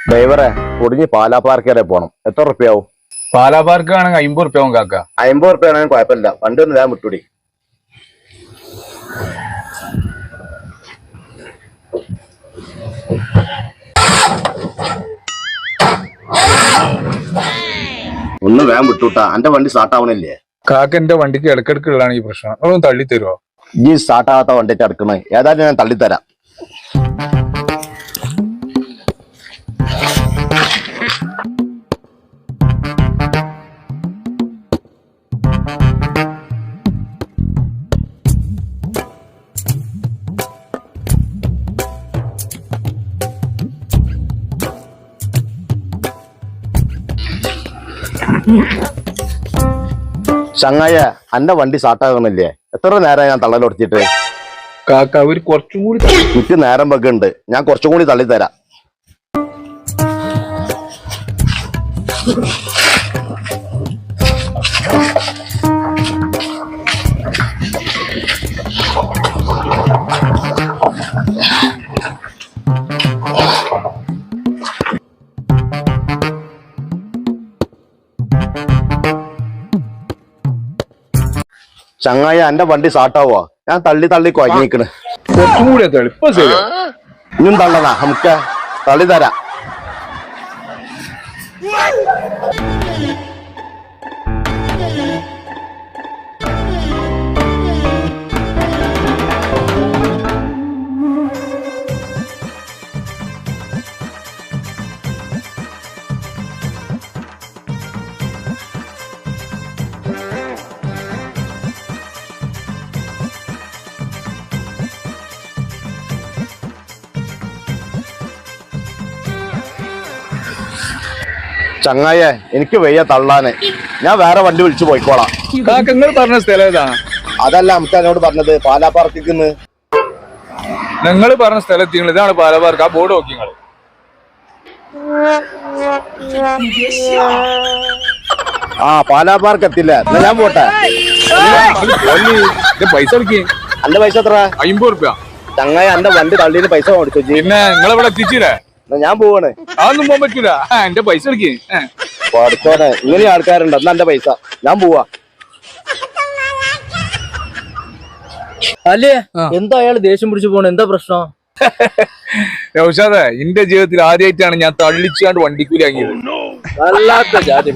ഡ്രൈവറെ കുടുങ്ങി പാലാ പാർക്ക് വരെ പോണം. എത്ര റുപ്യാവും? പാലാ പാർക്ക് ആണെങ്കിൽ 50 റുപ്യാവും കാക്ക. 50 റുപ്യ ആണെങ്കിൽ കുഴപ്പമില്ല. വണ്ടി ഒന്ന് വേഗം വിട്ടുകൂടി. ഒന്ന് വേഗം വിട്ടുട്ടാ, എന്റെ വണ്ടി സ്റ്റാർട്ട് ആവണില്ലേ? കാക്ക എന്റെ വണ്ടിക്ക് ഇടക്കിടക്കുള്ളതാണ് ഈ പ്രശ്നം. അതൊന്ന് തള്ളി തരുമോ? ഈ സ്റ്റാർട്ട് ആവാത്ത വണ്ടിയിട്ട് എടുക്കണേ. ഏതായാലും ഞാൻ തള്ളിത്തരാം. ചങ്ങായ, എന്റെ വണ്ടി സ്റ്റാർട്ടാകണില്ലേ? എത്ര നേരം ഞാൻ തള്ളലൊടിച്ചിട്ട്? കാക്ക ഒരു കുറച്ചും കൂടി എനിക്ക് നേരം വെക്കുന്നുണ്ട്. ഞാൻ കുറച്ചും കൂടി തള്ളിത്തരാം. ചങ്ങായ, എന്റെ വണ്ടി സ്റ്റാർട്ടാവോ? ഞാൻ തള്ളി തള്ളി കുഴങ്ങിക്കണ്. കുറച്ചും കൂടി തള്ളി. ഇപ്പൊ ശരി. ഇന്നും തള്ളണ നമുക്ക് തള്ളി തരാം. ചങ്ങായ, എനിക്ക് വയ്യ തള്ളാന്. ഞാൻ വേറെ വണ്ടി വിളിച്ചു പോയിക്കോളാം. കാക്ക നിങ്ങൾ പറഞ്ഞ സ്ഥലം ഏതാ? അതല്ല നമുക്ക് എന്നോട് പറഞ്ഞത് പാലാ പാർക്കിന്ന്. നിങ്ങൾ പറഞ്ഞ സ്ഥലത്ത് ഇതാണ് പാലാ പാർക്ക്. ആ ബോർഡ് നോക്കി നിങ്ങൾ. ആ, പാലാ പാർക്ക് എത്തില്ല. എന്നാ ഞാൻ പോട്ടെ. പൈസ എടുക്കേ. എന്റെ പൈസ എത്ര? 50 റുപ്യ. ചങ്ങായ, എന്റെ വണ്ടി തള്ളിന് പൈസ മേടിച്ചു. പിന്നെ നിങ്ങളെവിടെ എത്തിച്ചില്ലേ? ഞാൻ പോവാണ്. അതൊന്നും പോകാൻ പറ്റൂല. എന്റെ പൈസ എടുക്കേ. പഠിച്ചോനെ, ഇങ്ങനെ ആൾക്കാരുണ്ട്. എന്നാ എന്റെ പൈസ. ഞാൻ പോവാ. അല്ലേ എന്താ അയാൾ ദേഷ്യം പിടിച്ചു പോണ? എന്താ പ്രശ്നം? നൗഷാദേ, എന്റെ ജീവിതത്തിൽ ആദ്യമായിട്ടാണ് ഞാൻ തള്ളിച്ചാണ്ട് വണ്ടിക്കൂലി വാങ്ങിയത്. വല്ലാത്ത ജാതി.